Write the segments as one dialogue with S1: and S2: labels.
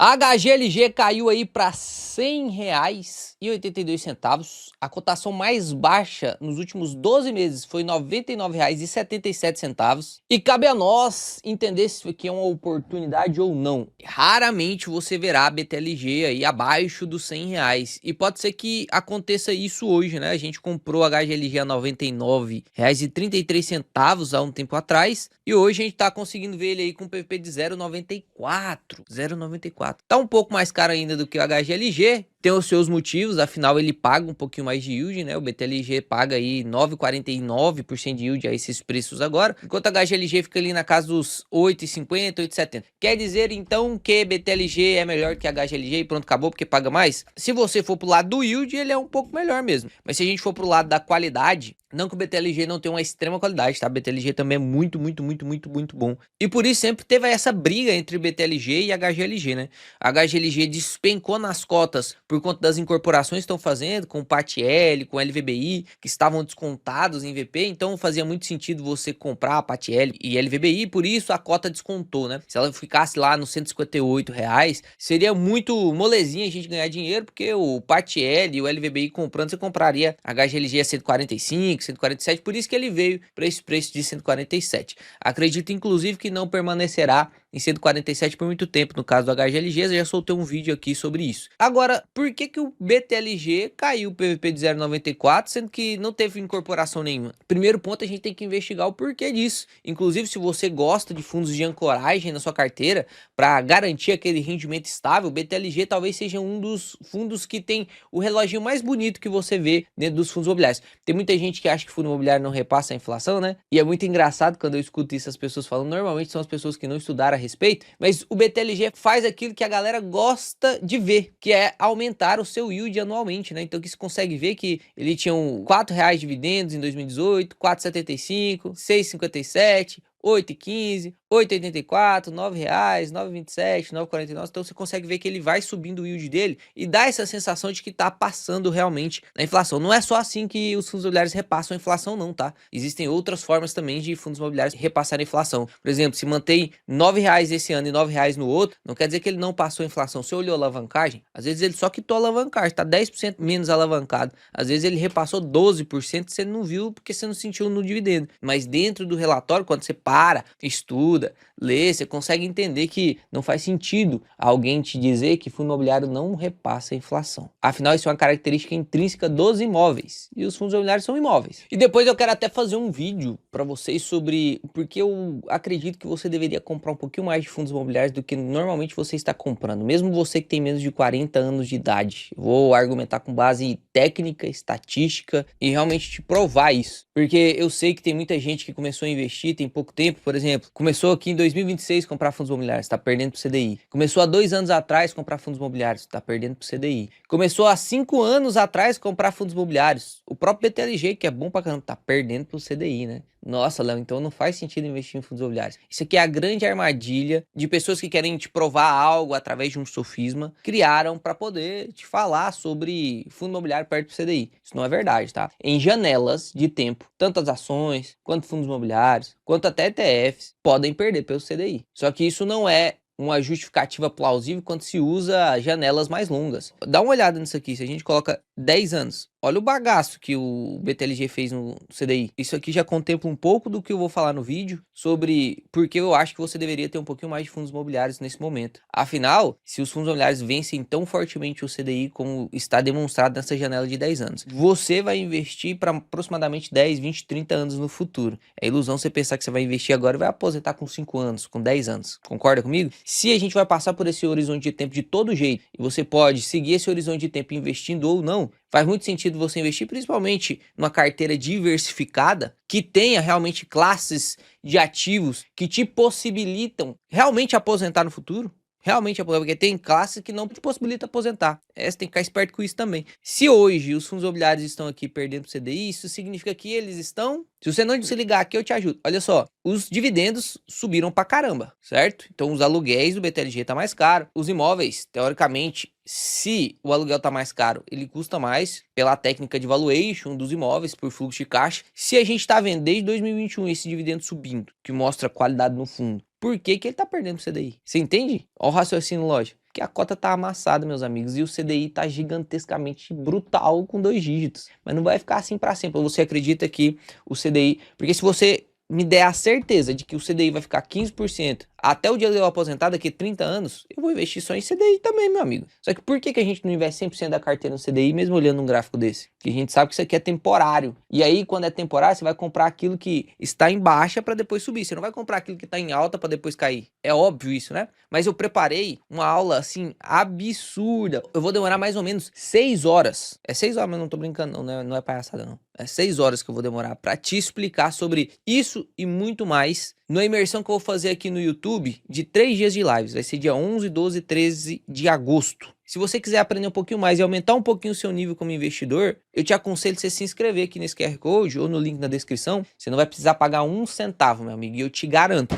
S1: A HGLG caiu aí para R$ 100,82. A cotação mais baixa nos últimos 12 meses foi R$ 99,77. E cabe a nós entender se isso aqui é uma oportunidade ou não. Raramente você verá a BTLG aí abaixo dos R$ 100. E pode ser que aconteça isso hoje, né? A gente comprou a HGLG a R$ 99,33 há um tempo atrás. E hoje a gente tá conseguindo ver ele aí com PVP de 0,94. 0,94. Tá um pouco mais caro ainda do que o HGLG, tem os seus motivos, afinal ele paga um pouquinho mais de yield, né? O BTLG paga aí 9,49% de yield a esses preços agora, enquanto a HGLG fica ali na casa dos 8,50, 8,70. Quer dizer então que BTLG é melhor que a HGLG e pronto, acabou porque paga mais? Se você for pro lado do yield, ele é um pouco melhor mesmo, mas se a gente for pro lado da qualidade, não que o BTLG não tenha uma extrema qualidade, tá? O BTLG também é muito bom. E por isso sempre teve essa briga entre BTLG e HGLG, né? A HGLG despencou nas cotas por conta das incorporações que estão fazendo com o PAT-L, com o LVBI, que estavam descontados em VP, então fazia muito sentido você comprar a PAT-L e LVBI, por isso a cota descontou, né? Se ela ficasse lá nos R$ 158, seria muito molezinha a gente ganhar dinheiro, porque o PAT-L e o LVBI comprando, você compraria a HGLG a 145, 147, por isso que ele veio para esse preço de 147. Acredito inclusive que não permanecerá em 147 por muito tempo, no caso do HGLG, eu já soltei um vídeo aqui sobre isso. Agora, por que o BTLG caiu o PVP de 0,94, sendo que não teve incorporação nenhuma? Primeiro ponto, a gente tem que investigar o porquê disso. Inclusive, se você gosta de fundos de ancoragem na sua carteira, para garantir aquele rendimento estável, o BTLG talvez seja um dos fundos que tem o reloginho mais bonito que você vê dentro dos fundos imobiliários. Tem muita gente que acha que fundo imobiliário não repassa a inflação, né? E é muito engraçado quando eu escuto isso, as pessoas falando, normalmente são as pessoas que não estudaram a respeito, mas o BTLG faz aquilo que a galera gosta de ver, que é aumentar o seu yield anualmente, né? Então que você consegue ver que ele tinha R$ 4 de dividendos em 2018, 4,75, 6,57, 8,15, 8,84, R$ 9, 9,27, 9,49. Então você consegue ver que ele vai subindo o yield dele e dá essa sensação de que tá passando realmente na inflação. Não é só assim que os fundos imobiliários repassam a inflação não, tá? Existem outras formas também de fundos imobiliários repassarem a inflação. Por exemplo, se mantém R$ 9 esse ano e R$ 9 no outro, não quer dizer que ele não passou a inflação. Você olhou a alavancagem, às vezes ele só quitou a alavancagem, tá 10% menos alavancado. Às vezes ele repassou 12%, você não viu porque você não sentiu no dividendo. Mas dentro do relatório, quando você para, estuda, lê, você consegue entender que não faz sentido alguém te dizer que fundo imobiliário não repassa a inflação. Afinal, isso é uma característica intrínseca dos imóveis. E os fundos imobiliários são imóveis. E depois eu quero até fazer um vídeo para vocês sobre porque eu acredito que você deveria comprar um pouquinho mais de fundos imobiliários do que normalmente você está comprando. Mesmo você que tem menos de 40 anos de idade. Eu vou argumentar com base técnica, estatística e realmente te provar isso. Porque eu sei que tem muita gente que começou a investir tem pouco tempo, por exemplo, começou aqui em 2026 comprar fundos imobiliários, está perdendo pro CDI. Começou há 2 anos atrás comprar fundos imobiliários, está perdendo pro CDI. Começou há 5 anos atrás comprar fundos imobiliários. O próprio BTLG, que é bom pra caramba, tá perdendo pro CDI, né? Nossa, Léo, então não faz sentido investir em fundos imobiliários. Isso aqui é a grande armadilha de pessoas que querem te provar algo através de um sofisma, criaram para poder te falar sobre fundo imobiliário perto do CDI. Isso não é verdade, tá? Em janelas de tempo, tanto as ações, quanto fundos imobiliários, quanto até ETFs, podem perder pelo CDI. Só que isso não é uma justificativa plausível quando se usa janelas mais longas. Dá uma olhada nisso aqui, se a gente coloca 10 anos, olha o bagaço que o BTLG fez no CDI. Isso aqui já contempla um pouco do que eu vou falar no vídeo sobre porque eu acho que você deveria ter um pouquinho mais de fundos imobiliários nesse momento. Afinal, se os fundos imobiliários vencem tão fortemente o CDI como está demonstrado nessa janela de 10 anos, você vai investir para aproximadamente 10, 20, 30 anos no futuro. É ilusão você pensar que você vai investir agora e vai aposentar com 5 anos, com 10 anos. Concorda comigo? Se a gente vai passar por esse horizonte de tempo de todo jeito e você pode seguir esse horizonte de tempo investindo ou não, faz muito sentido você investir principalmente numa carteira diversificada que tenha realmente classes de ativos que te possibilitam realmente aposentar no futuro. Realmente aposentar, porque tem classes que não te possibilita aposentar. Você tem que ficar esperto com isso também. Se hoje os fundos imobiliários estão aqui perdendo o CDI, isso significa que eles estão... Se você não se ligar aqui, eu te ajudo. Olha só, os dividendos subiram pra caramba, certo? Então os aluguéis do BTLG tá mais caro. Os imóveis, teoricamente, se o aluguel tá mais caro, ele custa mais pela técnica de valuation dos imóveis, por fluxo de caixa. Se a gente tá vendo desde 2021 esse dividendo subindo, que mostra qualidade no fundo, por que ele tá perdendo o CDI? Você entende? Olha o raciocínio lógico. porque a cota tá amassada, meus amigos, e o CDI tá gigantescamente brutal com 2 dígitos. Mas não vai ficar assim para sempre. Você acredita que o CDI... Porque se você me der a certeza de que o CDI vai ficar 15% até o dia de eu aposentar, daqui a 30 anos, eu vou investir só em CDI também, meu amigo. Só que por que a gente não investe 100% da carteira no CDI, mesmo olhando um gráfico desse? Porque a gente sabe que isso aqui é temporário. E aí, quando é temporário, você vai comprar aquilo que está em baixa para depois subir. Você não vai comprar aquilo que está em alta para depois cair. É óbvio isso, né? Mas eu preparei uma aula, assim, absurda. Eu vou demorar mais ou menos 6 horas. É 6 horas, mas não tô brincando, não é palhaçada, não. É 6 horas que eu vou demorar para te explicar sobre isso e muito mais na imersão que eu vou fazer aqui no YouTube de 3 dias de lives. Vai ser dia 11, 12 e 13 de agosto. Se você quiser aprender um pouquinho mais e aumentar um pouquinho o seu nível como investidor, eu te aconselho você se inscrever aqui nesse QR Code ou no link na descrição. Você não vai precisar pagar 1 centavo, meu amigo, e eu te garanto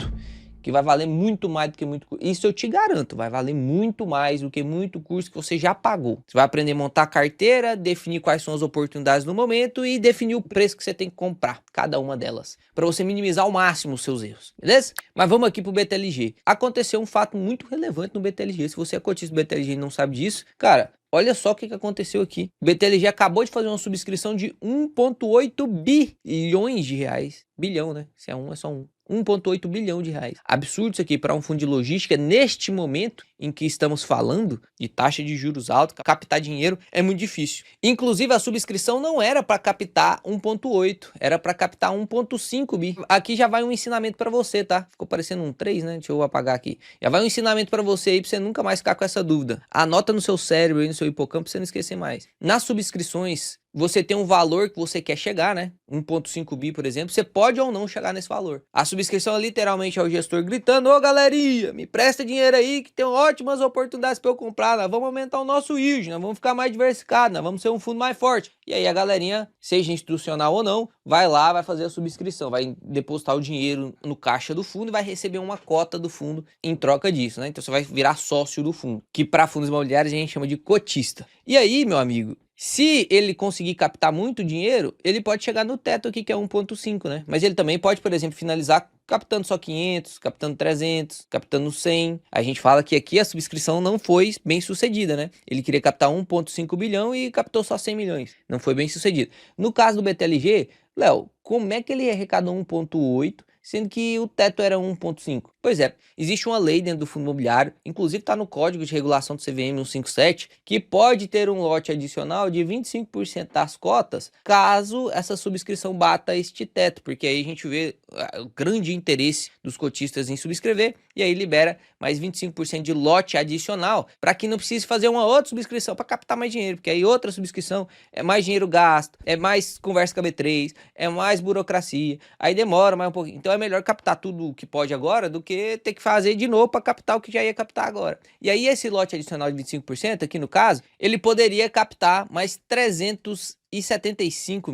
S1: que vai valer muito mais do que muito curso. Isso eu te garanto, vai valer muito mais do que muito curso que você já pagou. Você vai aprender a montar a carteira, definir quais são as oportunidades no momento e definir o preço que você tem que comprar, cada uma delas, para você minimizar ao máximo os seus erros, beleza? Mas vamos aqui pro BTLG. Aconteceu um fato muito relevante no BTLG. Se você é cotista do BTLG e não sabe disso, cara, olha só o que aconteceu aqui. O BTLG acabou de fazer uma subscrição de 1,8 bilhões de reais. Bilhão, né? Se é um, é só um. 1,8 bilhão de reais. Absurdo isso aqui para um fundo de logística neste momento em que estamos falando de taxa de juros alta, captar dinheiro é muito difícil. Inclusive a subscrição não era para captar 1,8, era para captar 1,5 bi. Aqui já vai um ensinamento para você, tá? Ficou parecendo um 3, né? Deixa eu apagar aqui. Já vai um ensinamento para você aí, para você nunca mais ficar com essa dúvida. Anota no seu cérebro e no seu hipocampo para você não esquecer mais. Nas subscrições, você tem um valor que você quer chegar, né? 1,5 bi, por exemplo, você pode ou não chegar nesse valor. A subscrição literalmente é o gestor gritando: ô galerinha, me presta dinheiro aí que tem ótimas oportunidades para eu comprar, nós vamos aumentar o nosso yield, nós vamos ficar mais diversificados, nós vamos ser um fundo mais forte. E aí a galerinha, seja institucional ou não, vai lá, vai fazer a subscrição, vai depositar o dinheiro no caixa do fundo e vai receber uma cota do fundo em troca disso, né? Então você vai virar sócio do fundo, que para fundos imobiliários a gente chama de cotista. E aí, meu amigo, se ele conseguir captar muito dinheiro, ele pode chegar no teto aqui, que é 1,5, né? Mas ele também pode, por exemplo, finalizar captando só 500, captando 300, captando 100. A gente fala que aqui a subscrição não foi bem sucedida, né? Ele queria captar 1,5 bilhão e captou só 100 milhões. Não foi bem sucedido. No caso do BTLG, Léo, como é que ele arrecadou 1,8, sendo que o teto era 1,5? Pois é, existe uma lei dentro do fundo imobiliário, inclusive está no Código de Regulação do CVM 157, que pode ter um lote adicional de 25% das cotas, caso essa subscrição bata este teto, porque aí a gente vê o grande interesse dos cotistas em subscrever, e aí libera mais 25% de lote adicional, para que não precise fazer uma outra subscrição para captar mais dinheiro, porque aí outra subscrição é mais dinheiro gasto, é mais conversa com a B3, é mais burocracia, aí demora mais um pouquinho. Então é melhor captar tudo o que pode agora do que ter que fazer de novo para captar o que já ia captar agora. E aí esse lote adicional de 25%, aqui no caso, ele poderia captar mais 375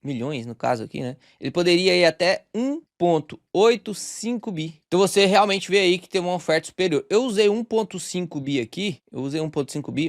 S1: milhões, no caso aqui, né? Ele poderia ir até 1,85 bi. Então você realmente vê aí que tem uma oferta superior. Eu usei 1,5 bi aqui,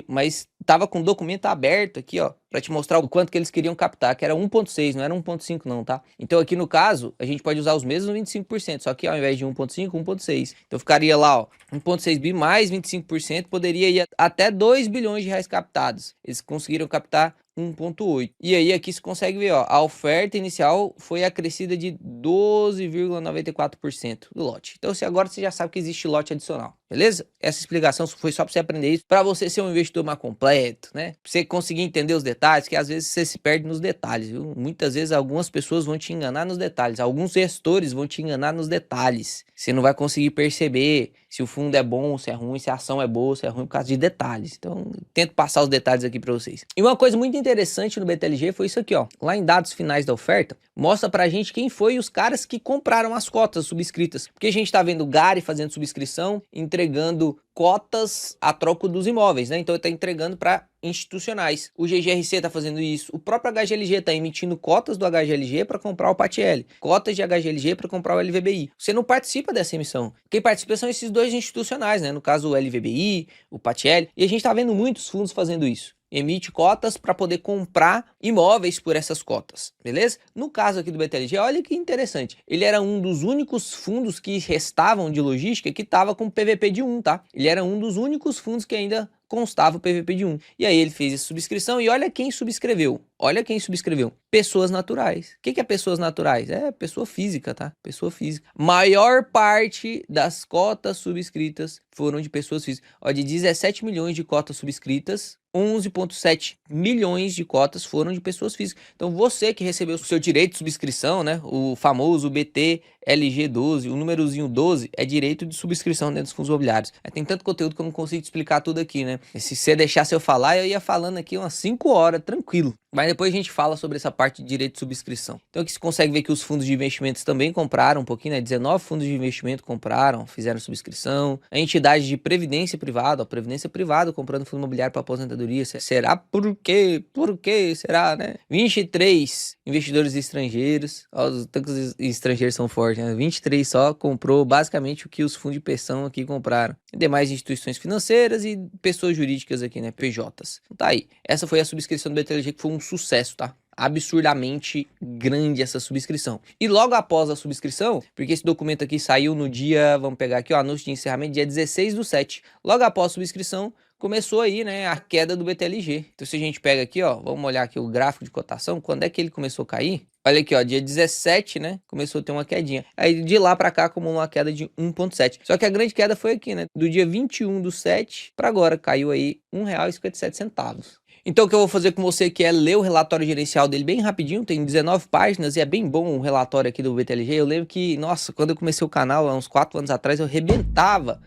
S1: mas tava com o documento aberto aqui, ó, para te mostrar o quanto que eles queriam captar, que era 1,6, não era 1,5 não, tá? Então aqui no caso, a gente pode usar os mesmos 25%, só que ao invés de 1,5, 1,6. Então ficaria lá, ó, 1,6 bi mais 25%, poderia ir até 2 bilhões de reais captados. Eles conseguiram captar 1,8. E aí aqui você consegue ver, ó, a oferta inicial foi acrescida de 12,94% do lote. Então agora você já sabe que existe lote adicional, beleza? Essa explicação foi só para você aprender isso, para você ser um investidor mais completo, né? Pra você conseguir entender os detalhes, que às vezes você se perde nos detalhes, viu? Muitas vezes algumas pessoas vão te enganar nos detalhes, alguns gestores vão te enganar nos detalhes. Você não vai conseguir perceber se o fundo é bom, se é ruim, se a ação é boa, se é ruim por causa de detalhes. Então, tento passar os detalhes aqui para vocês. E uma coisa muito interessante no BTLG foi isso aqui, ó. Lá em dados finais da oferta, mostra pra gente quem foi os caras que compraram as cotas subscritas. Porque a gente tá vendo o Gari fazendo subscrição, entregando cotas a troco dos imóveis, né? Então ele tá entregando para institucionais. O GGRC tá fazendo isso. O próprio HGLG tá emitindo cotas do HGLG para comprar o PATL, cotas de HGLG para comprar o LVBI. Você não participa dessa emissão. Quem participa são esses dois institucionais, né? No caso o LVBI, o PATL, e a gente tá vendo muitos fundos fazendo isso. emite cotas para poder comprar imóveis por essas cotas, beleza? No caso aqui do BTLG, olha que interessante, ele era um dos únicos fundos que restavam de logística que estava com PVP de 1, tá? Ele era um dos únicos fundos que ainda constava o PVP de 1. E aí ele fez essa subscrição e olha quem subscreveu. Olha quem subscreveu. Pessoas naturais. O que é pessoas naturais? É pessoa física, tá? Pessoa física. Maior parte das cotas subscritas foram de pessoas físicas. Ó, de 17 milhões de cotas subscritas, 11,7 milhões de cotas foram de pessoas físicas. Então você que recebeu o seu direito de subscrição, né? O famoso BTLG12, o númerozinho 12 é direito de subscrição dentro dos fundos imobiliários. Tem tanto conteúdo que eu não consigo explicar tudo aqui, né? Se você deixasse eu falar, eu ia falando aqui umas 5 horas, tranquilo. Mas depois a gente fala sobre essa parte de direito de subscrição. Então aqui você consegue ver que os fundos de investimentos também compraram um pouquinho, né? 19 fundos de investimento compraram, fizeram subscrição. A entidade de previdência privada, ó, previdência privada comprando fundo imobiliário para aposentadoria. Será por quê? Por quê? Será, né? 23 investidores estrangeiros. Ó, os tantos estrangeiros são fortes, né? 23 só comprou basicamente o que os fundos de pensão aqui compraram. E demais instituições financeiras e pessoas jurídicas aqui, né? PJs. Então tá aí. Essa foi a subscrição do BTLG, que foi um sucesso, tá? Absurdamente grande essa subscrição. E logo após a subscrição, porque esse documento aqui saiu no dia, vamos pegar aqui, ó, anúncio de encerramento, dia 16/7. Logo após a subscrição, começou aí, né, a queda do BTLG. Então se a gente pega aqui, ó, vamos olhar aqui o gráfico de cotação, quando é que ele começou a cair? Olha aqui, ó, dia 17, né, começou a ter uma quedinha. Aí de lá pra cá acumulou uma queda de 1,7. Só que a grande queda foi aqui, né, do dia 21/7 para agora, caiu aí R$1,57. Então o que eu vou fazer com você aqui é ler o relatório gerencial dele bem rapidinho, tem 19 páginas e é bem bom o relatório aqui do BTLG. Eu lembro que, nossa, quando eu comecei o canal, há uns 4 anos atrás, eu arrebentava,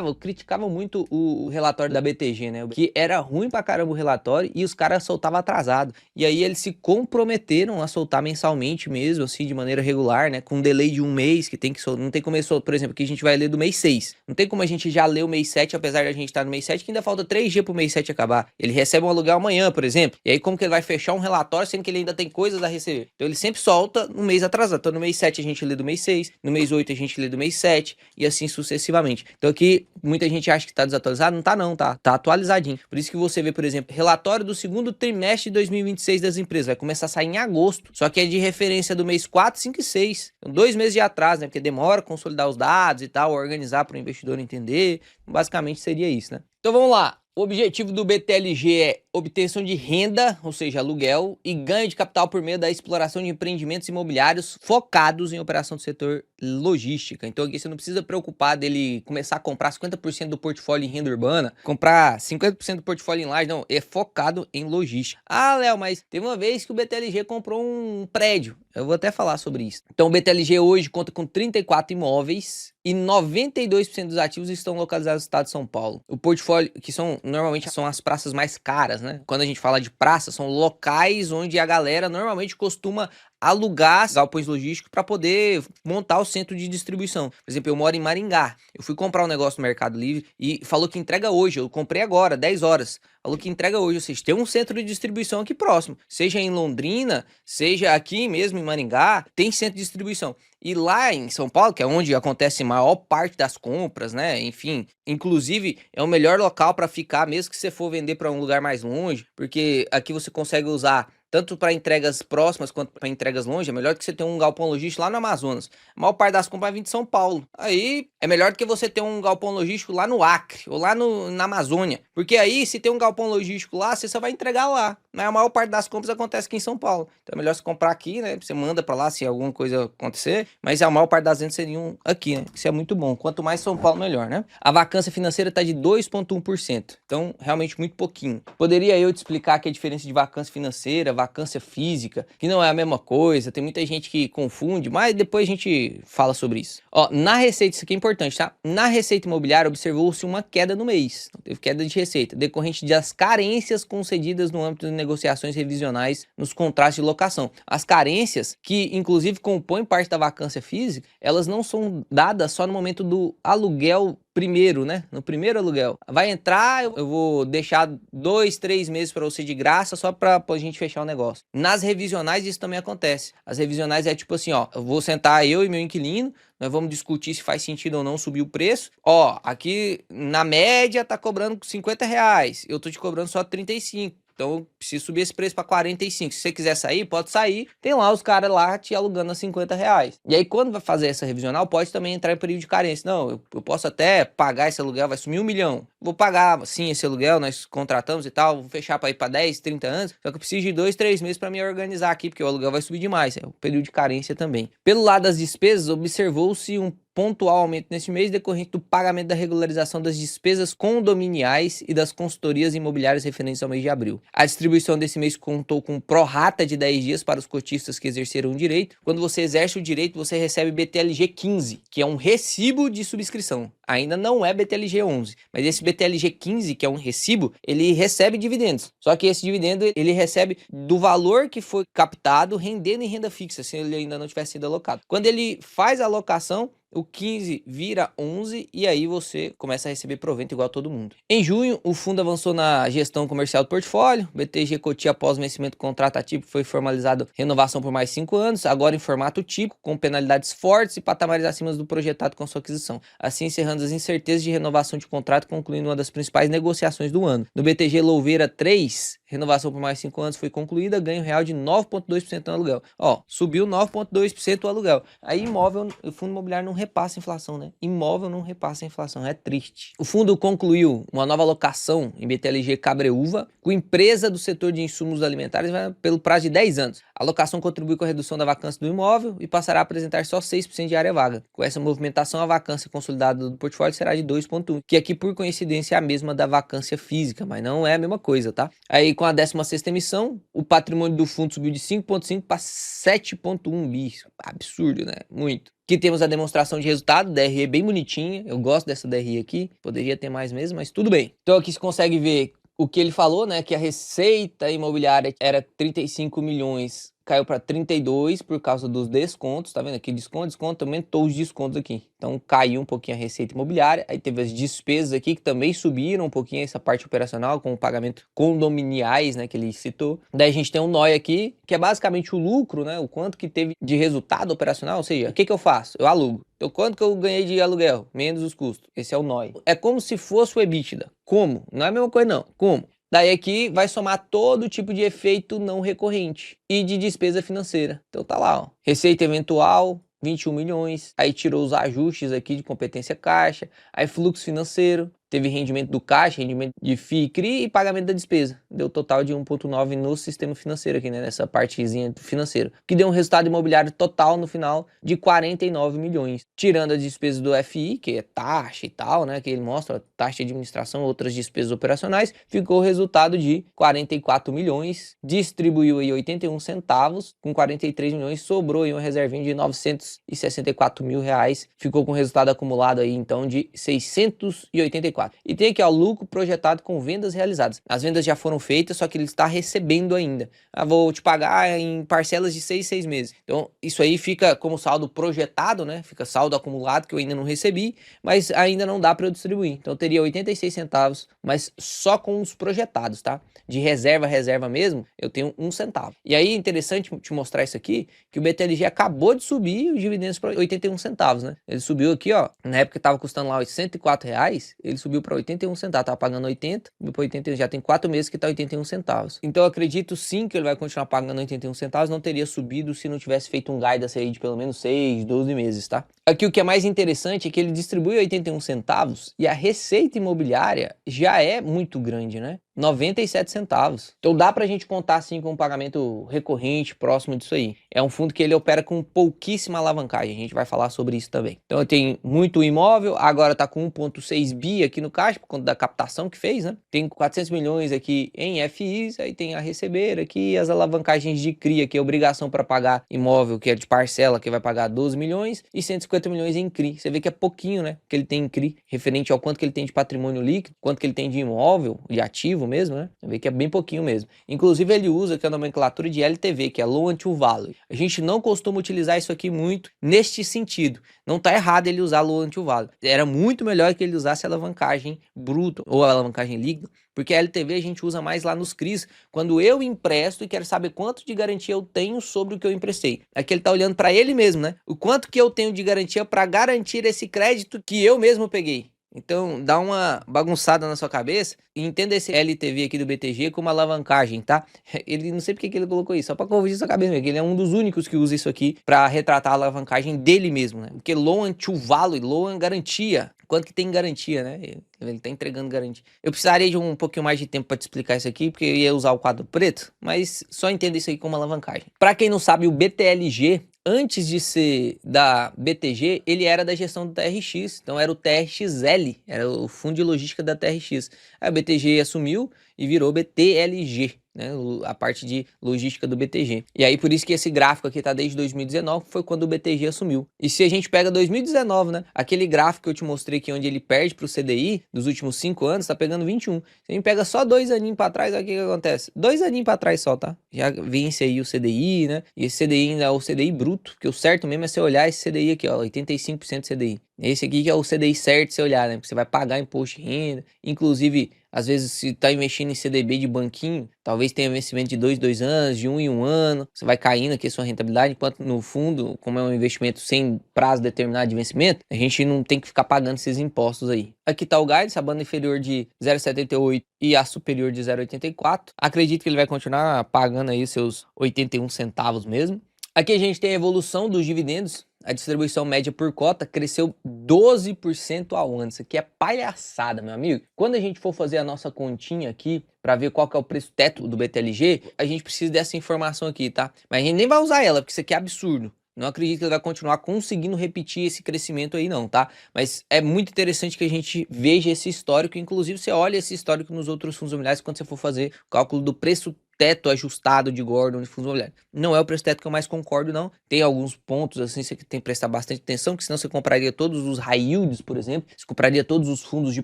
S1: eu criticava muito o relatório da BTG, né? Que era ruim pra caramba o relatório e os caras soltavam atrasado. E aí eles se comprometeram a soltar mensalmente mesmo, assim, de maneira regular, né? Com um delay de 1 mês, que tem que soltar. Não tem como por exemplo, aqui a gente vai ler do mês 6. Não tem como a gente já ler o mês 7, apesar de a gente estar no mês 7, que ainda falta 3 dias pro mês 7 acabar. Ele recebe um aluguel amanhã, por exemplo. E aí como que ele vai fechar um relatório, sendo que ele ainda tem coisas a receber? Então ele sempre solta no mês atrasado. Então no mês 7 a gente lê do mês 6, no mês 8 a gente lê do mês 7 e assim sucessivamente. Então aqui muita gente acha que tá desatualizado, não tá não, tá atualizadinho. Por isso que você vê, por exemplo, relatório do segundo trimestre de 2026 das empresas, vai começar a sair em agosto, só que é de referência do mês 4, 5 e 6. Então 2 meses de atraso, né? Porque demora a consolidar os dados e tal, organizar para o investidor entender. Basicamente seria isso, né? Então vamos lá. O objetivo do BTLG é obtenção de renda, ou seja, aluguel, e ganho de capital por meio da exploração de empreendimentos imobiliários focados em operação do setor logística. Então aqui você não precisa preocupar dele começar a comprar 50% do portfólio em renda urbana, comprar 50% do portfólio em laje, não, é focado em logística. Ah, Léo, mas teve uma vez que o BTLG comprou um prédio. Eu vou até falar sobre isso. Então o BTLG hoje conta com 34 imóveis e 92% dos ativos estão localizados no estado de São Paulo. O portfólio, que normalmente são as praças mais caras, né? Quando a gente fala de praça, são locais onde a galera normalmente costuma alugar galpões logísticos para poder montar o centro de distribuição. Por exemplo, eu moro em Maringá. Eu fui comprar um negócio no Mercado Livre e falou que entrega hoje. Eu comprei agora, 10 horas. Falou que entrega hoje. Ou seja, tem um centro de distribuição aqui próximo. Seja em Londrina, seja aqui mesmo em Maringá, tem centro de distribuição. E lá em São Paulo, que é onde acontece a maior parte das compras, né? Enfim, inclusive é o melhor local para ficar, mesmo que você for vender para um lugar mais longe, porque aqui você consegue usar tanto para entregas próximas quanto para entregas longe. É melhor do que você ter um galpão logístico lá no Amazonas. A maior parte das compras vai vir de São Paulo. Aí é melhor do que você ter um galpão logístico lá no Acre ou lá na Amazônia. Porque aí, se tem um galpão logístico lá, você só vai entregar lá. Mas a maior parte das compras acontece aqui em São Paulo. Então é melhor você comprar aqui, né? Você manda para lá se alguma coisa acontecer. Mas a maior parte das vendas seriam aqui, né? Isso é muito bom. Quanto mais São Paulo, melhor, né? A vacância financeira está de 2,1%. Então, realmente muito pouquinho. Poderia eu te explicar que a diferença de vacância financeira, vacância física, que não é a mesma coisa, tem muita gente que confunde, mas depois a gente fala sobre isso. Ó, na receita, isso aqui é importante, tá? Na receita imobiliária observou-se uma queda no mês, então, teve queda de receita, decorrente das carências concedidas no âmbito de negociações revisionais nos contratos de locação. As carências, que inclusive compõem parte da vacância física, elas não são dadas só no momento do aluguel primeiro, né? No primeiro aluguel. Vai entrar, eu vou deixar 2, 3 meses para você de graça, só pra gente fechar o negócio. Nas revisionais isso também acontece. As revisionais é tipo assim, ó, eu vou sentar eu e meu inquilino, nós vamos discutir se faz sentido ou não subir o preço. Ó, aqui na média tá cobrando R$50, eu tô te cobrando só 35. Então, eu preciso subir esse preço para 45. Se você quiser sair, pode sair. Tem lá os caras lá te alugando a R$50. E aí, quando vai fazer essa revisional, pode também entrar em período de carência. Não, eu posso até pagar esse aluguel, vai sumir 1 milhão. Vou pagar, sim, esse aluguel, nós contratamos e tal, vou fechar para ir para 10, 30 anos. Só que eu preciso de 2, 3 meses para me organizar aqui, porque o aluguel vai subir demais. É o período de carência também. Pelo lado das despesas, observou-se um pontual aumento neste mês decorrente do pagamento da regularização das despesas condominiais e das consultorias imobiliárias referentes ao mês de abril. A distribuição desse mês contou com prorata de 10 dias para os cotistas que exerceram o direito. Quando você exerce o direito, você recebe BTLG 15, que é um recibo de subscrição. Ainda não é BTLG 11, mas esse BTLG 15, que é um recibo, ele recebe dividendos. Só que esse dividendo ele recebe do valor que foi captado rendendo em renda fixa, se ele ainda não tivesse sido alocado. Quando ele faz a alocação, o 15 vira 11 e aí você começa a receber provento igual a todo mundo. Em junho, o fundo avançou na gestão comercial do portfólio. BTG Cotia, após vencimento do contrato atípico, foi formalizado renovação por mais 5 anos, agora em formato típico, com penalidades fortes e patamares acima do projetado com sua aquisição. Assim, encerrando as incertezas de renovação de contrato, concluindo uma das principais negociações do ano. No BTG Louveira 3, renovação por mais 5 anos foi concluída, ganho real de 9,2% no aluguel. Ó, subiu 9,2% o aluguel. Aí imóvel, o fundo imobiliário não repassa a inflação, né? Imóvel não repassa a inflação, é triste. O fundo concluiu uma nova alocação em BTLG Cabreúva com empresa do setor de insumos alimentares pelo prazo de 10 anos. A alocação contribui com a redução da vacância do imóvel e passará a apresentar só 6% de área vaga. Com essa movimentação, a vacância consolidada do portfólio será de 2,1%, que aqui por coincidência é a mesma da vacância física, mas não é a mesma coisa, tá? Aí com a 16ª emissão, o patrimônio do fundo subiu de 5,5 para 7,1 bi. Absurdo, né? Muito. Aqui temos a demonstração de resultado, DRE bem bonitinha, eu gosto dessa DRE aqui, poderia ter mais mesmo, mas tudo bem. Então aqui você consegue ver o que ele falou, né, que a receita imobiliária era 35 milhões, caiu para 32 por causa dos descontos, tá vendo aqui, desconto, aumentou os descontos aqui. Então caiu um pouquinho a receita imobiliária, aí teve as despesas aqui que também subiram um pouquinho essa parte operacional com o pagamento condominiais, né, que ele citou. Daí a gente tem um NOI aqui, que é basicamente o lucro, né, o quanto que teve de resultado operacional, ou seja, o que eu faço? Eu alugo. Então quanto que eu ganhei de aluguel? Menos os custos. Esse é o NOI. É como se fosse o EBITDA. Como? Não é a mesma coisa não. Como? Daí aqui vai somar todo tipo de efeito não recorrente e de despesa financeira. Então tá lá, ó. Receita eventual, 21 milhões. Aí tirou os ajustes aqui de competência caixa. Aí fluxo financeiro. Teve rendimento do caixa, rendimento de FII e CRI e pagamento da despesa. Deu total de 1,9 no sistema financeiro aqui, né? Nessa partezinha financeira. Que deu um resultado imobiliário total no final de 49 milhões. Tirando as despesas do FI, que é taxa e tal, né? Que ele mostra taxa de administração, outras despesas operacionais. Ficou o resultado de 44 milhões. Distribuiu aí 81 centavos. Com 43 milhões sobrou aí uma reservinha de 964 mil reais. Ficou com o resultado acumulado aí então de 684. E tem aqui ó, o lucro projetado com vendas realizadas. As vendas já foram feitas, só que ele está recebendo ainda. Vou te pagar em parcelas de 6 meses. Então isso aí fica como saldo projetado, né? Fica saldo acumulado que eu ainda não recebi, mas ainda não dá para eu distribuir. Então eu teria 86 centavos, mas só com os projetados, tá? De reserva mesmo, eu tenho 1 centavo. E aí é interessante te mostrar isso aqui, que o BTLG acabou de subir os dividendos para 81 centavos, né? Ele subiu aqui, ó, na época que estava custando lá R$104, ele subiu para 81 centavos, tava pagando 80, depois 81, já tem 4 meses que tá 81 centavos. Então eu acredito sim que ele vai continuar pagando 81 centavos, não teria subido se não tivesse feito um guidance aí de pelo menos 6, 12 meses, tá? Aqui o que é mais interessante é que ele distribui 81 centavos e a receita imobiliária já é muito grande, né? 97 centavos. Então dá pra gente contar assim com um pagamento recorrente próximo disso aí. É um fundo que ele opera com pouquíssima alavancagem, a gente vai falar sobre isso também. Então tem muito imóvel, agora tá com 1,6 bi aqui no caixa por conta da captação que fez, né? Tem 400 milhões aqui em FIs, aí tem a receber aqui, as alavancagens de CRI, que é obrigação para pagar imóvel, que é de parcela, que vai pagar 12 milhões e 150 milhões em CRI. Você vê que é pouquinho, né? Que ele tem em CRI, referente ao quanto que ele tem de patrimônio líquido, quanto que ele tem de imóvel, de ativo mesmo, né? Você vê que é bem pouquinho mesmo. Inclusive ele usa que é a nomenclatura de LTV, que é Loan to Value. A gente não costuma utilizar isso aqui muito neste sentido. Não tá errado ele usar Loan to Value. Era muito melhor que ele usasse alavancagem bruta ou alavancagem líquida, porque a LTV a gente usa mais lá nos CRIs, quando eu empresto e quero saber quanto de garantia eu tenho sobre o que eu emprestei. Aqui ele tá olhando para ele mesmo, né? O quanto que eu tenho de garantia para garantir esse crédito que eu mesmo peguei. Então, dá uma bagunçada na sua cabeça e entenda esse LTV aqui do BTG como alavancagem, tá? Ele não sei porque que ele colocou isso, só para corrigir sua cabeça, que ele é um dos únicos que usa isso aqui para retratar a alavancagem dele mesmo, né? Porque loan to value, loan garantia. Quanto que tem garantia, né? Ele tá entregando garantia. Eu precisaria de um pouquinho mais de tempo para te explicar isso aqui, porque eu ia usar o quadro preto, mas só entenda isso aí como alavancagem. Para quem não sabe, o BTLG, antes de ser da BTG, ele era da gestão do TRX, então era o TRXL, era o fundo de logística da TRX. Aí a BTG assumiu e virou BTLG, né, a parte de logística do BTG. E aí por isso que esse gráfico aqui tá desde 2019, foi quando o BTG assumiu. E se a gente pega 2019, né, aquele gráfico que eu te mostrei aqui onde ele perde pro CDI dos últimos 5 anos, tá pegando 21. Se a gente pega só 2 aninhos para trás, olha o que acontece. 2 aninhos para trás só, tá? Já vence aí o CDI, né? E esse CDI ainda é o CDI bruto, porque o certo mesmo é você olhar esse CDI aqui, ó, 85% CDI. Esse aqui que é o CDI certo você olhar, né? Porque você vai pagar imposto de renda. Inclusive, às vezes, se tá investindo em CDB de banquinho, talvez tenha vencimento de 2 anos, de 1 em 1 ano. Você vai caindo aqui a sua rentabilidade, enquanto no fundo, como é um investimento sem prazo determinado de vencimento, a gente não tem que ficar pagando esses impostos aí. Aqui tá o guidance, a banda inferior de 0,78 e a superior de 0,84. Acredito que ele vai continuar pagando aí seus 81 centavos mesmo. Aqui a gente tem a evolução dos dividendos. A distribuição média por cota cresceu 12% ao ano. Isso aqui é palhaçada, meu amigo. Quando a gente for fazer a nossa continha aqui, para ver qual que é o preço teto do BTLG, a gente precisa dessa informação aqui, tá? Mas a gente nem vai usar ela, porque isso aqui é absurdo. Não acredito que ele vai continuar conseguindo repetir esse crescimento aí não, tá? Mas é muito interessante que a gente veja esse histórico. Inclusive, você olha esse histórico nos outros fundos imobiliários quando você for fazer o cálculo do preço teto ajustado de Gordon de fundos imobiliários. Não é o preço teto que eu mais concordo, não. Tem alguns pontos, assim, você tem que prestar bastante atenção, que senão você compraria todos os high yields, por exemplo, você compraria todos os fundos de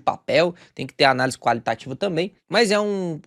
S1: papel, tem que ter análise qualitativa também, mas é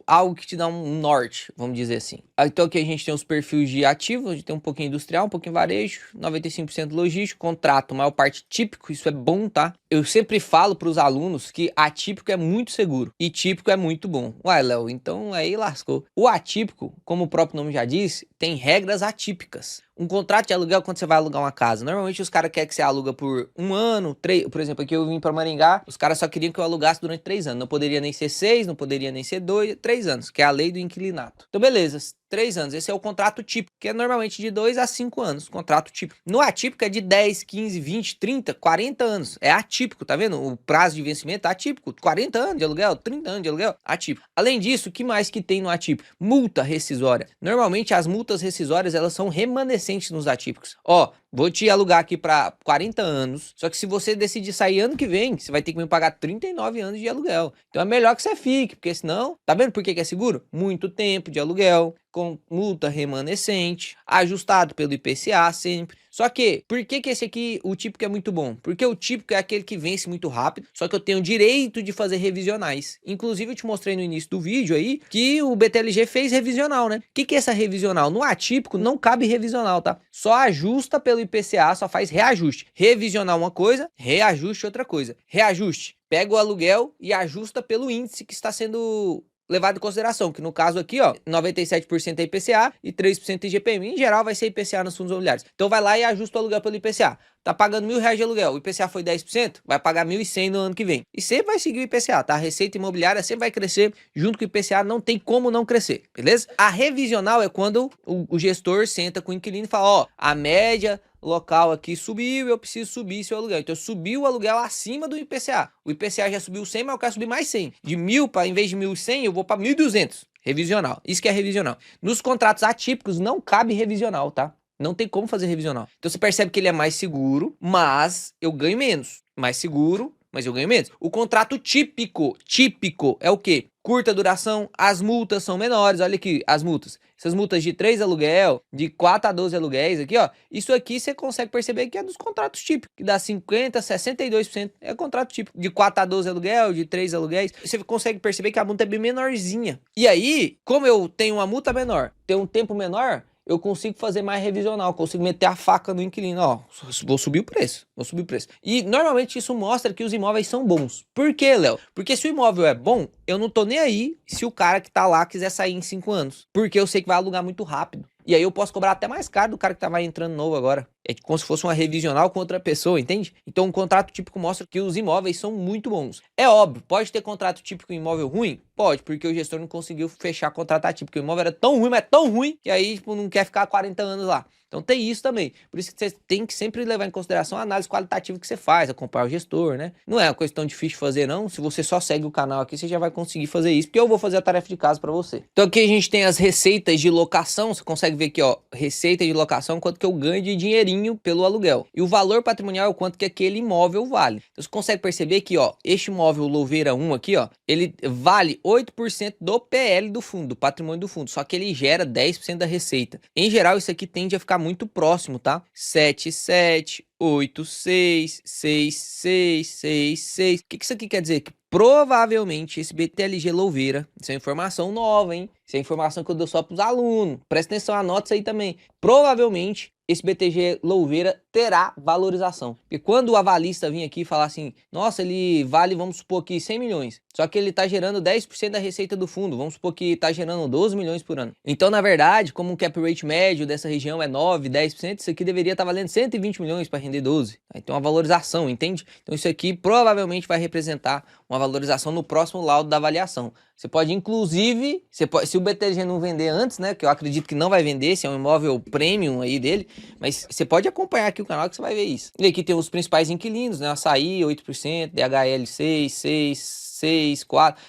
S1: algo que te dá um norte, vamos dizer assim. Então aqui a gente tem os perfis de ativos, a gente tem um pouquinho industrial, um pouquinho varejo, 95% logístico, contrato, maior parte típico, isso é bom, tá? Eu sempre falo para os alunos que atípico é muito seguro e típico é muito bom. Uai, Léo, então aí lascou. O atípico, como o próprio nome já diz, tem regras atípicas. Um contrato de aluguel, quando você vai alugar uma casa, normalmente os caras querem que você aluga por 1 ano, 3, por exemplo, aqui eu vim para Maringá, os caras só queriam que eu alugasse durante 3 anos. Não poderia nem ser 6, não poderia nem ser 2, 3 anos, que é a lei do inquilinato. Então, beleza, 3 anos. Esse é o contrato típico, que é normalmente de 2 a 5 anos. Contrato típico. No atípico é de 10, 15, 20, 30, 40 anos. É atípico, tá vendo? O prazo de vencimento é atípico. 40 anos de aluguel, 30 anos de aluguel, atípico. Além disso, o que mais que tem no atípico? Multa rescisória. Normalmente as multas rescisórias, elas são remanescentes nos atípicos. Ó, vou te alugar aqui para 40 anos, só que se você decidir sair ano que vem, você vai ter que me pagar 39 anos de aluguel. Então é melhor que você fique, porque senão, tá vendo por que é seguro? Muito tempo de aluguel, com multa remanescente, ajustado pelo IPCA sempre. Só que, por que esse aqui, o típico é muito bom? Porque o típico é aquele que vence muito rápido, só que eu tenho direito de fazer revisionais. Inclusive, eu te mostrei no início do vídeo aí, que o BTLG fez revisional, né? O que é essa revisional? No atípico não cabe revisional, tá? Só ajusta pelo IPCA, só faz reajuste. Revisional uma coisa, reajuste outra coisa. Reajuste, pega o aluguel e ajusta pelo índice que está sendo levado em consideração, que no caso aqui, ó, 97% é IPCA e 3% IGPM. Em geral vai ser IPCA nos fundos imobiliários. Então vai lá e ajusta o aluguel pelo IPCA. Tá pagando R$1.000 de aluguel, o IPCA foi 10%, vai pagar 1.100 no ano que vem. E sempre vai seguir o IPCA, tá? A receita imobiliária sempre vai crescer junto com o IPCA, não tem como não crescer, beleza? A revisional é quando o gestor senta com o inquilino e fala, ó, a média local aqui subiu, eu preciso subir seu aluguel. Então subiu o aluguel acima do IPCA. O IPCA já subiu 100, mas eu quero subir mais 100. De 1.000 para, em vez de 1.100, eu vou para 1.200. Revisional. Isso que é revisional. Nos contratos atípicos não cabe revisional, tá? Não tem como fazer revisional. Então você percebe que ele é mais seguro, mas eu ganho menos. Mais seguro, mas eu ganho menos. O contrato típico é o quê? curta duração, as multas são menores. Olha aqui as multas. Essas multas de 3 aluguel, de 4 a 12 aluguéis aqui, ó. Isso aqui você consegue perceber que é dos contratos típicos, que dá 50, 62%. É contrato típico de 4 a 12 aluguel, de 3 aluguéis. Você consegue perceber que a multa é bem menorzinha. E aí, como eu tenho uma multa menor, tenho um tempo menor, eu consigo fazer mais revisional, consigo meter a faca no inquilino, ó, vou subir o preço, vou subir o preço. E normalmente isso mostra que os imóveis são bons. Por quê, Léo? Porque se o imóvel é bom, eu não tô nem aí se o cara que tá lá quiser sair em 5 anos, porque eu sei que vai alugar muito rápido. E aí eu posso cobrar até mais caro do cara que tava entrando novo agora. É como se fosse uma revisional com outra pessoa, entende? Então um contrato típico mostra que os imóveis são muito bons. É óbvio, pode ter contrato típico em imóvel ruim? Pode, porque o gestor não conseguiu fechar contrato atípico, porque o imóvel era tão ruim, mas tão ruim, que aí tipo, não quer ficar 40 anos lá. Então tem isso também. Por isso que você tem que sempre levar em consideração a análise qualitativa que você faz, acompanhar o gestor, né? Não é uma coisa tão difícil de fazer, não. Se você só segue o canal aqui, você já vai conseguir fazer isso, porque eu vou fazer a tarefa de casa para você. Então aqui a gente tem as receitas de locação. Você consegue ver aqui, ó, receita de locação, quanto que eu ganho de dinheirinho pelo aluguel. E o valor patrimonial é o quanto que aquele imóvel vale. Então você consegue perceber que, ó, este imóvel Louveira 1 aqui, ó, ele vale 8% do PL do fundo, do patrimônio do fundo, só que ele gera 10% da receita. Em geral, isso aqui tende a ficar muito próximo, tá? 7, 7, 8, 6, 6, 6, 6, 6. O que isso aqui quer dizer? Que provavelmente esse BTLG Louveira, isso é informação nova, hein? Isso é informação que eu dou só para os alunos. Presta atenção, anota isso aí também. Provavelmente esse BTG Louveira terá valorização. E quando o avalista vir aqui e falar assim, nossa, ele vale, vamos supor que 100 milhões, só que ele está gerando 10% da receita do fundo, vamos supor que está gerando 12 milhões por ano. Então, na verdade, como o cap rate médio dessa região é 9, 10%, isso aqui deveria estar valendo 120 milhões para render 12. Aí tem uma valorização, entende? Então isso aqui provavelmente vai representar uma valorização no próximo laudo da avaliação. Você pode, inclusive, se o BTG não vender antes, né, que eu acredito que não vai vender, se é um imóvel premium aí dele, mas você pode acompanhar aqui o canal que você vai ver isso. E aqui tem os principais inquilinos, né, Açaí 8%, DHL 6, 6, 6, 4,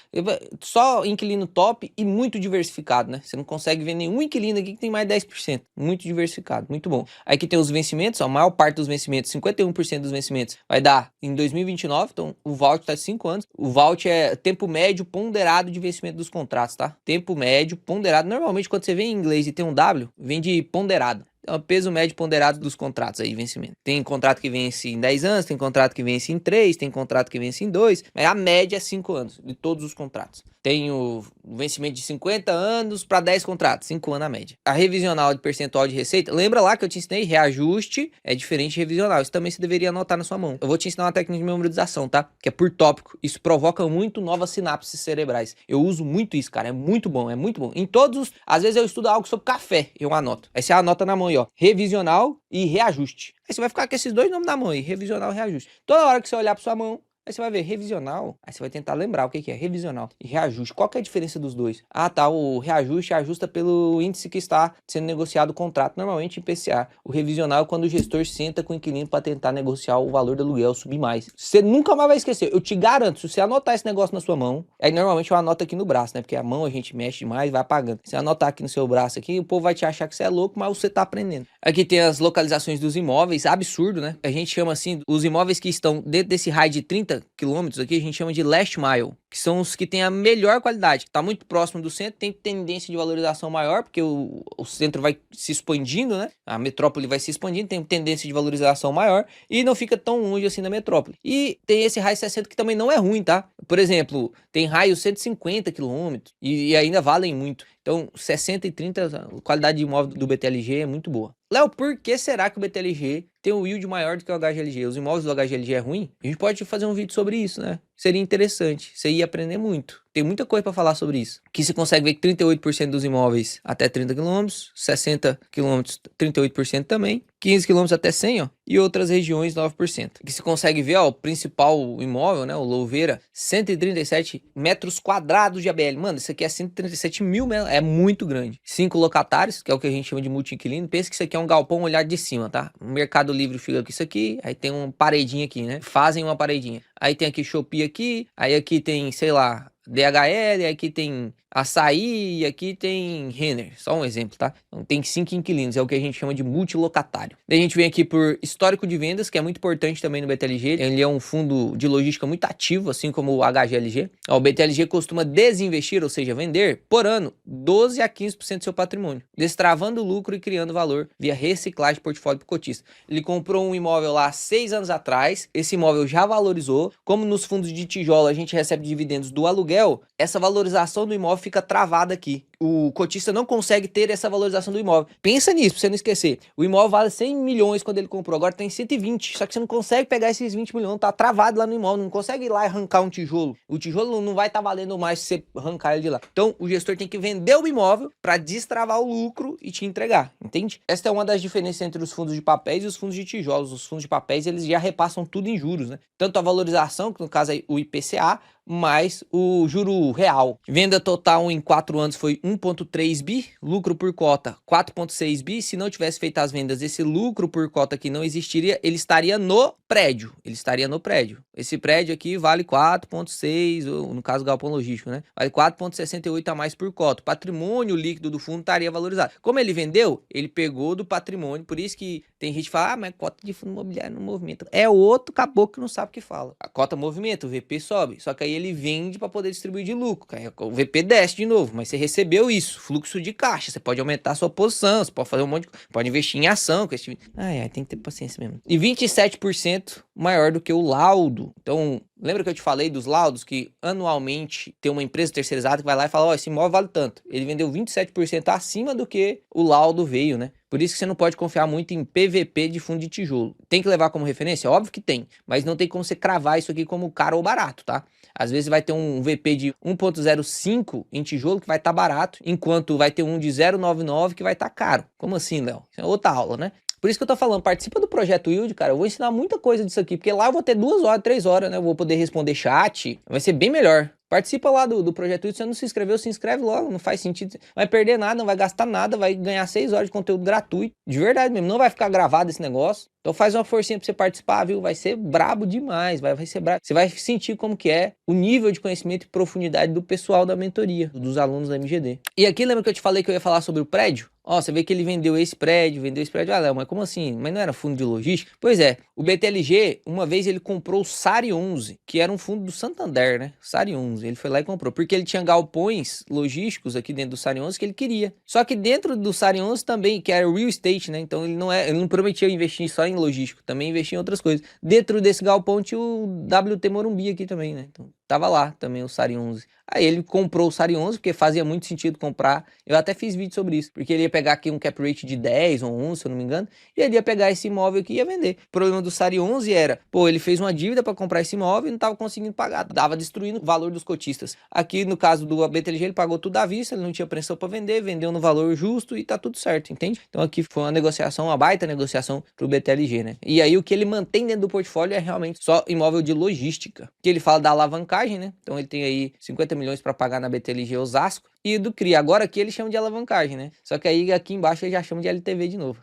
S1: só inquilino top e muito diversificado, né? Você não consegue ver nenhum inquilino aqui que tem mais 10%, muito diversificado, muito bom. Aí aqui tem os vencimentos, ó, a maior parte dos vencimentos, 51% dos vencimentos vai dar em 2029, então o vault tá de 5 anos. O vault é tempo médio ponderado de vencimento dos contratos, tá? Tempo médio ponderado, normalmente quando você vê em inglês e tem um W, vem de ponderado. É o peso médio ponderado dos contratos aí, vencimento. Tem contrato que vence em 10 anos, tem contrato que vence em 3, tem contrato que vence em 2, mas a média é 5 anos de todos os contratos. Tem o vencimento de 50 anos para 10 contratos, 5 anos a média. A revisional de percentual de receita, lembra lá que eu te ensinei? Reajuste é diferente de revisional. Isso também você deveria anotar na sua mão. Eu vou te ensinar uma técnica de memorização, tá? Que é por tópico. Isso provoca muito novas sinapses cerebrais. Eu uso muito isso, cara. É muito bom, é muito bom. Em todos os... Às vezes eu estudo algo sobre café, eu anoto. Aí você anota na mão aí, ó. Revisional e reajuste. Aí você vai ficar com esses dois nomes na mão aí, revisional e reajuste. Toda hora que você olhar para sua mão, aí você vai ver revisional, aí você vai tentar lembrar o que é revisional e reajuste. Qual que é a diferença dos dois? Ah, tá, o reajuste ajusta pelo índice que está sendo negociado o contrato, normalmente IPCA. O revisional é quando o gestor senta com o inquilino para tentar negociar o valor do aluguel, subir mais. Você nunca mais vai esquecer, eu te garanto, se você anotar esse negócio na sua mão, aí normalmente eu anoto aqui no braço, né? Porque a mão a gente mexe demais, vai apagando. Se anotar aqui no seu braço aqui, o povo vai te achar que você é louco, mas você tá aprendendo. Aqui tem as localizações dos imóveis, absurdo, né? A gente chama assim, os imóveis que estão dentro desse raio de 30 quilômetros aqui, a gente chama de last mile, que são os que têm a melhor qualidade, que está muito próximo do centro, tem tendência de valorização maior, porque o centro vai se expandindo, né? A metrópole vai se expandindo, tem tendência de valorização maior e não fica tão longe assim da metrópole. E tem esse raio 60 que também não é ruim, tá? Por exemplo, tem raio 150 quilômetros e ainda valem muito. Então, 60 e 30, a qualidade de imóvel do BTLG é muito boa. Léo, por que será que o BTLG tem um yield maior do que o HGLG? Os imóveis do HGLG é ruim? A gente pode fazer um vídeo sobre isso, né? Seria interessante, você ia aprender muito. Tem muita coisa para falar sobre isso. Aqui você consegue ver que 38% dos imóveis até 30 km, 60 km, 38% também, 15 km até 100, ó, e outras regiões 9%. Aqui você consegue ver, ó, o principal imóvel, né, o Louveira, 137 metros quadrados de ABL. Mano, isso aqui é 137 mil metros, é muito grande. 5 locatários, que é o que a gente chama de multi-inquilino. Pensa que isso aqui é um galpão olhado de cima, tá? O Mercado Livre fica com isso aqui, aí tem uma paredinha aqui, né? Fazem uma paredinha. Aí tem aqui Shopee aqui, aí aqui tem, sei lá, DHL, aqui tem Açaí e aqui tem Renner, só um exemplo, tá? Então tem 5 inquilinos, é o que a gente chama de multilocatário. Daí a gente vem aqui por histórico de vendas, que é muito importante também no BTLG. Ele é um fundo de logística muito ativo, assim como o HGLG. O BTLG costuma desinvestir, ou seja, vender, por ano, 12 a 15% do seu patrimônio, destravando lucro e criando valor via reciclagem de portfólio pro cotista. Ele comprou um imóvel lá 6 anos atrás, esse imóvel já valorizou. Como nos fundos de tijolo a gente recebe dividendos do aluguel, essa valorização do imóvel fica travada aqui. O cotista não consegue ter essa valorização do imóvel. Pensa nisso, pra você não esquecer. O imóvel vale 100 milhões quando ele comprou, agora tem 120. Só que você não consegue pegar esses 20 milhões, tá travado lá no imóvel, não consegue ir lá e arrancar um tijolo. O tijolo não vai estar valendo mais se você arrancar ele de lá. Então, o gestor tem que vender o imóvel para destravar o lucro e te entregar, entende? Essa é uma das diferenças entre os fundos de papéis e os fundos de tijolos. Os fundos de papéis, eles já repassam tudo em juros, né? Tanto a valorização, que no caso é o IPCA, mais o juro real. Venda total em 4 anos foi 1,3 bi, lucro por cota 4,6 bi. Se não tivesse feito as vendas, esse lucro por cota aqui não existiria, ele estaria no prédio. Esse prédio aqui vale 4,6, ou no caso galpão logístico, né? Vale 4,68 a mais por cota. O patrimônio líquido do fundo estaria valorizado. Como ele vendeu, ele pegou do patrimônio, por isso que tem gente que fala, mas cota de fundo imobiliário não movimenta. É outro caboclo que não sabe o que fala. A cota movimenta, o VP sobe, só que aí ele vende para poder distribuir de lucro. O VP desce de novo, mas você recebeu isso, fluxo de caixa. Você pode aumentar a sua posição, você pode fazer um monte de... Pode investir em ação. Com esse... tem que ter paciência mesmo. E 27% maior do que o laudo. Então, lembra que eu te falei dos laudos? Que anualmente tem uma empresa terceirizada que vai lá e fala, ó, esse imóvel vale tanto. Ele vendeu 27% acima do que o laudo veio, né? Por isso que você não pode confiar muito em PVP de fundo de tijolo. Tem que levar como referência? Óbvio que tem, mas não tem como você cravar isso aqui como caro ou barato, tá? Às vezes vai ter um VP de 1,05 em tijolo que vai estar barato, enquanto vai ter um de 0,99 que vai estar caro. Como assim, Léo? Isso é outra aula, né? Por isso que eu tô falando, participa do projeto Yield, cara. Eu vou ensinar muita coisa disso aqui, porque lá eu vou ter 2 horas, 3 horas, né? Eu vou poder responder chat, vai ser bem melhor. Participa lá do projeto Yield. Se você não se inscreveu, se inscreve logo, não faz sentido. Não vai perder nada, não vai gastar nada, vai ganhar 6 horas de conteúdo gratuito. De verdade mesmo, não vai ficar gravado esse negócio. Então faz uma forcinha pra você participar, viu? Vai ser brabo demais, vai ser brabo. Você vai sentir como que é o nível de conhecimento e profundidade do pessoal da mentoria, dos alunos da MGD. E aqui, lembra que eu te falei que eu ia falar sobre o prédio? Ó, você vê que ele vendeu esse prédio. Ah, Léo, mas como assim? Mas não era fundo de logística? Pois é, o BTLG, uma vez ele comprou o SARI 11, que era um fundo do Santander, né? SARI 11, ele foi lá e comprou, porque ele tinha galpões logísticos aqui dentro do SARI 11 que ele queria. Só que dentro do SARI 11 também, que era real estate, né? Então ele não prometia investir só em logístico, também investia em outras coisas. Dentro desse galpão tinha o WT Morumbi aqui também, né? Então tava lá também o SARI 11. Aí ele comprou o SARI 11, porque fazia muito sentido comprar. Eu até fiz vídeo sobre isso, porque ele ia pegar aqui um cap rate de 10 ou 11, se eu não me engano, e ele ia pegar esse imóvel aqui e ia vender. O problema do SARI 11 era, pô, ele fez uma dívida para comprar esse imóvel e não tava conseguindo pagar, tava destruindo o valor dos cotistas. Aqui no caso do BTLG, ele pagou tudo à vista, ele não tinha pressão para vender, vendeu no valor justo e tá tudo certo, entende? Então aqui foi uma negociação, uma baita negociação pro BTLG, né? E aí o que ele mantém dentro do portfólio é realmente só imóvel de logística, que ele fala da alavancagem, né? Então ele tem aí 50 milhões para pagar na BTLG Osasco e do CRI. Agora aqui eles chamam de alavancagem, né? Só que aí aqui embaixo eles já chamam de LTV de novo.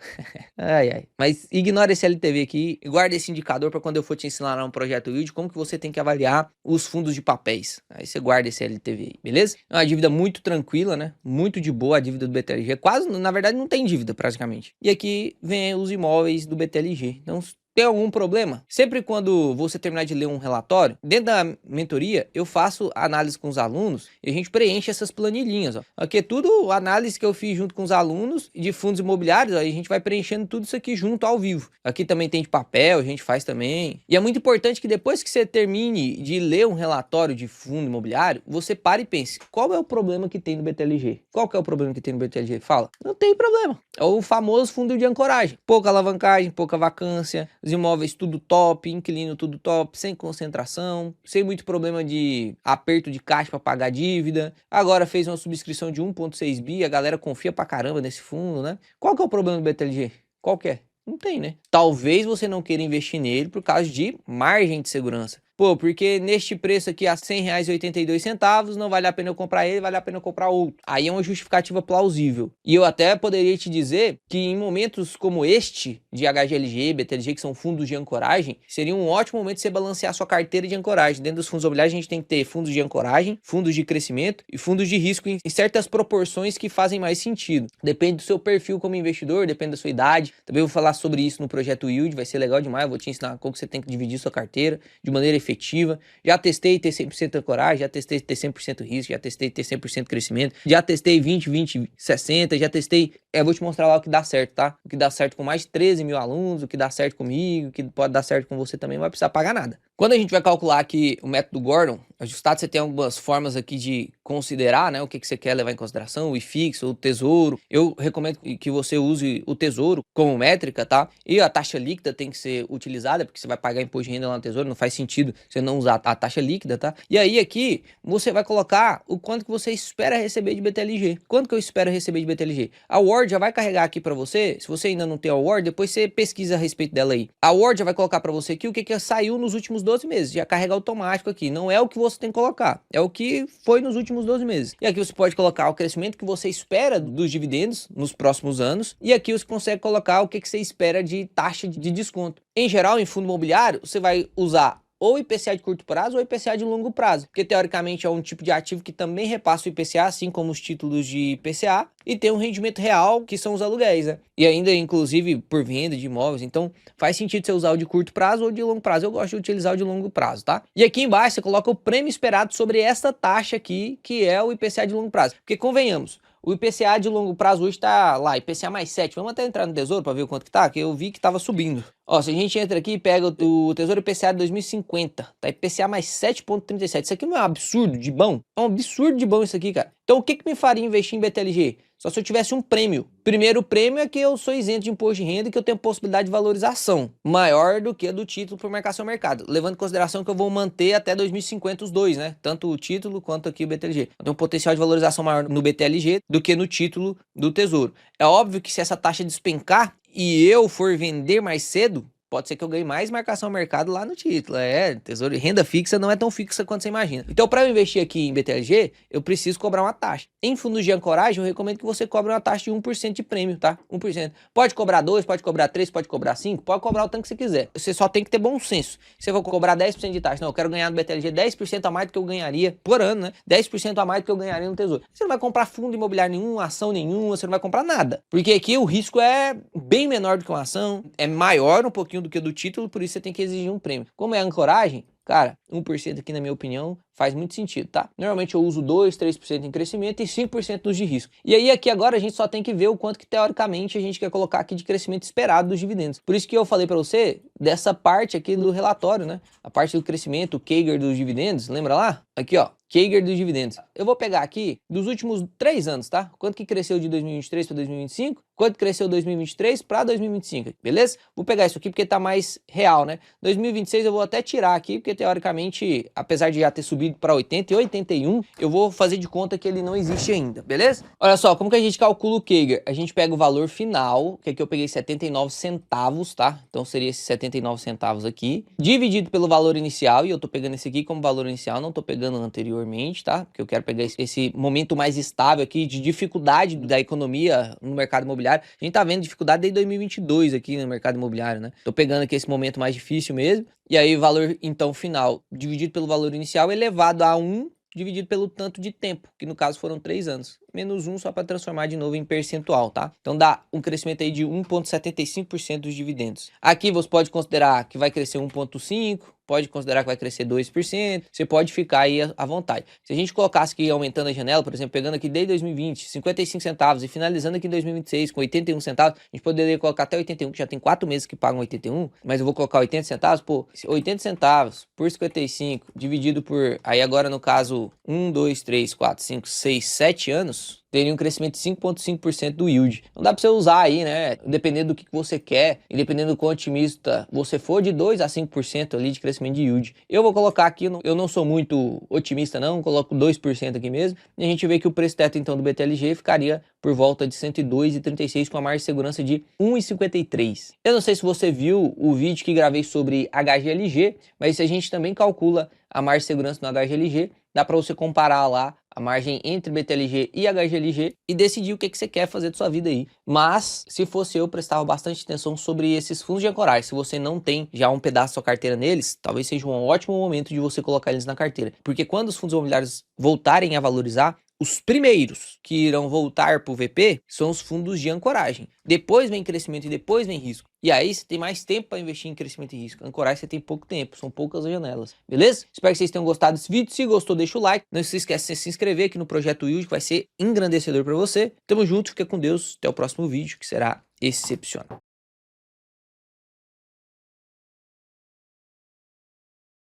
S1: Mas ignora esse LTV aqui e guarda esse indicador para quando eu for te ensinar lá um projeto Yield, como que você tem que avaliar os fundos de papéis. Aí você guarda esse LTV aí, beleza? É uma dívida muito tranquila, né? Muito de boa a dívida do BTLG. Quase, na verdade, não tem dívida praticamente. E aqui vem os imóveis do BTLG. Então, tem algum problema? Sempre quando você terminar de ler um relatório, dentro da mentoria, eu faço análise com os alunos e a gente preenche essas planilhinhas, ó. Aqui é tudo análise que eu fiz junto com os alunos de fundos imobiliários, aí a gente vai preenchendo tudo isso aqui junto ao vivo. Aqui também tem de papel, a gente faz também. E é muito importante que depois que você termine de ler um relatório de fundo imobiliário, você pare e pense, qual é o problema que tem no BTLG? Qual que é o problema que tem no BTLG? Fala, não tem problema. É o famoso fundo de ancoragem. Pouca alavancagem, pouca vacância, os imóveis tudo top, inquilino tudo top, sem concentração, sem muito problema de aperto de caixa para pagar dívida. Agora fez uma subscrição de 1,6 bi, a galera confia pra caramba nesse fundo, né? Qual que é o problema do BTLG? Qual que é? Não tem, né? Talvez você não queira investir nele por causa de margem de segurança. Pô, porque neste preço aqui a R$ 100,82 não vale a pena eu comprar ele, vale a pena eu comprar outro. Aí é uma justificativa plausível. E eu até poderia te dizer que em momentos como este, de HGLG, BTLG, que são fundos de ancoragem, seria um ótimo momento de você balancear sua carteira de ancoragem. Dentro dos fundos imobiliários a gente tem que ter fundos de ancoragem, fundos de crescimento e fundos de risco em certas proporções que fazem mais sentido. Depende do seu perfil como investidor, depende da sua idade. Também vou falar sobre isso no projeto Yield, vai ser legal demais. Eu vou te ensinar como você tem que dividir sua carteira de maneira efetiva. Já testei ter 100% ancoragem, já testei ter 100% risco, já testei ter 100% crescimento, já testei 20, 20, 60, já testei... vou te mostrar lá o que dá certo, tá? O que dá certo com mais de 13 mil alunos, o que dá certo comigo, o que pode dar certo com você também, não vai precisar pagar nada. Quando a gente vai calcular aqui o método Gordon ajustado, você tem algumas formas aqui de considerar, né, o que você quer levar em consideração, o IFIX, o tesouro. Eu recomendo que você use o tesouro como métrica, tá? E a taxa líquida tem que ser utilizada, porque você vai pagar imposto de renda lá no tesouro, não faz sentido você não usar a taxa líquida, tá? E aí aqui, você vai colocar o quanto que você espera receber de BTLG. Quanto que eu espero receber de BTLG? A Word já vai carregar aqui para você, se você ainda não tem a Word, depois você pesquisa a respeito dela aí. A Word já vai colocar para você aqui o que saiu nos últimos 12 meses, já carrega automático aqui, não é o que você tem que colocar, é o que foi nos últimos 12 meses. E aqui você pode colocar o crescimento que você espera dos dividendos nos próximos anos, e aqui você consegue colocar o que você espera de taxa de desconto. Em geral, em fundo imobiliário, você vai usar ou IPCA de curto prazo ou IPCA de longo prazo, porque teoricamente é um tipo de ativo que também repassa o IPCA, assim como os títulos de IPCA, e tem um rendimento real, que são os aluguéis, né? E ainda, inclusive, por venda de imóveis. Então, faz sentido você usar o de curto prazo ou de longo prazo. Eu gosto de utilizar o de longo prazo, tá? E aqui embaixo você coloca o prêmio esperado sobre esta taxa aqui, que é o IPCA de longo prazo. Porque, convenhamos, o IPCA de longo prazo hoje tá lá, IPCA mais 7. Vamos até entrar no Tesouro para ver o quanto que tá, que eu vi que tava subindo. Ó, se a gente entra aqui e pega o Tesouro IPCA de 2050, tá IPCA mais 7,37. Isso aqui não é um absurdo de bom? É um absurdo de bom isso aqui, cara. Então o que me faria investir em BTLG? Só se eu tivesse um prêmio. Primeiro prêmio é que eu sou isento de imposto de renda e que eu tenho possibilidade de valorização maior do que a do título por marcação ao mercado. Levando em consideração que eu vou manter até 2050 os dois, né? Tanto o título quanto aqui o BTLG. Eu tenho um potencial de valorização maior no BTLG do que no título do Tesouro. É óbvio que se essa taxa despencar e eu for vender mais cedo, pode ser que eu ganhe mais marcação ao mercado lá no título. Tesouro, renda fixa não é tão fixa quanto você imagina. Então, para eu investir aqui em BTLG, eu preciso cobrar uma taxa. Em fundos de ancoragem, eu recomendo que você cobre uma taxa de 1% de prêmio, tá? 1%. Pode cobrar 2, pode cobrar 3, pode cobrar 5, pode cobrar o tanto que você quiser. Você só tem que ter bom senso. Se eu vou cobrar 10% de taxa, não, eu quero ganhar no BTLG 10% a mais do que eu ganharia por ano, né? 10% a mais do que eu ganharia no Tesouro. Você não vai comprar fundo imobiliário nenhum, ação nenhuma, você não vai comprar nada. Porque aqui o risco é bem menor do que uma ação, é maior um pouquinho do que do título, por isso você tem que exigir um prêmio. Como é ancoragem, cara, 1% aqui na minha opinião faz muito sentido, tá? Normalmente eu uso 2, 3% em crescimento e 5% nos de risco. E aí aqui agora a gente só tem que ver o quanto que teoricamente a gente quer colocar aqui de crescimento esperado dos dividendos. Por isso que eu falei para você dessa parte aqui do relatório, né? A parte do crescimento, o CAGR dos dividendos, lembra lá? Aqui, ó, CAGR dos dividendos. Eu vou pegar aqui dos últimos 3 anos, tá? Quanto que cresceu de 2023 para 2025? Quanto cresceu 2023 para 2025, beleza? Vou pegar isso aqui porque tá mais real, né? 2026 eu vou até tirar aqui, porque teoricamente, apesar de já ter subido para 80 e 81, eu vou fazer de conta que ele não existe ainda, beleza? Olha só, como que a gente calcula o CAGR? A gente pega o valor final, que aqui eu peguei 79 centavos, tá? Então seria esses 79 centavos aqui, dividido pelo valor inicial, e eu tô pegando esse aqui como valor inicial, não tô pegando anteriormente, tá? Porque eu quero pegar esse momento mais estável aqui de dificuldade da economia no mercado imobiliário. A gente tá vendo dificuldade desde 2022 aqui no mercado imobiliário, né? Tô pegando aqui esse momento mais difícil mesmo. E aí o valor, então, final, dividido pelo valor inicial, elevado a 1, dividido pelo tanto de tempo, que no caso foram 3 anos. Menos 1 só para transformar de novo em percentual, tá? Então dá um crescimento aí de 1,75% dos dividendos. Aqui você pode considerar que vai crescer 1,5%, pode considerar que vai crescer 2%, você pode ficar aí à vontade. Se a gente colocasse aqui aumentando a janela, por exemplo, pegando aqui desde 2020, 55 centavos e finalizando aqui em 2026 com 81 centavos, a gente poderia colocar até 81, que já tem 4 meses que pagam 81, mas eu vou colocar 80 centavos, pô, 80 centavos por 55, dividido por, aí agora no caso, 1, 2, 3, 4, 5, 6, 7 anos, teria um crescimento de 5,5% do yield. Não dá para você usar aí, né? Dependendo do que você quer e dependendo do quão otimista você for, de 2 a 5% ali de crescimento de yield. Eu vou colocar aqui, eu não sou muito otimista não, coloco 2% aqui mesmo, e a gente vê que o preço teto então do BTLG ficaria por volta de 102,36 com a margem de segurança de 1,53. Eu não sei se você viu o vídeo que gravei sobre HGLG, mas se a gente também calcula a margem de segurança no HGLG, dá para você comparar lá a margem entre BTLG e HGLG e decidir o que você quer fazer da sua vida aí. Mas, se fosse eu, prestava bastante atenção sobre esses fundos de ancoragem. Se você não tem já um pedaço da sua carteira neles, talvez seja um ótimo momento de você colocar eles na carteira. Porque quando os fundos imobiliários voltarem a valorizar, os primeiros que irão voltar para o VP são os fundos de ancoragem. Depois vem crescimento e depois vem risco. E aí você tem mais tempo para investir em crescimento e risco. Ancoragem você tem pouco tempo, são poucas janelas. Beleza? Espero que vocês tenham gostado desse vídeo. Se gostou, deixa o like. Não se esqueça de se inscrever aqui no Projeto Yield, que vai ser engrandecedor para você. Tamo junto, fica com Deus. Até o próximo vídeo, que será excepcional.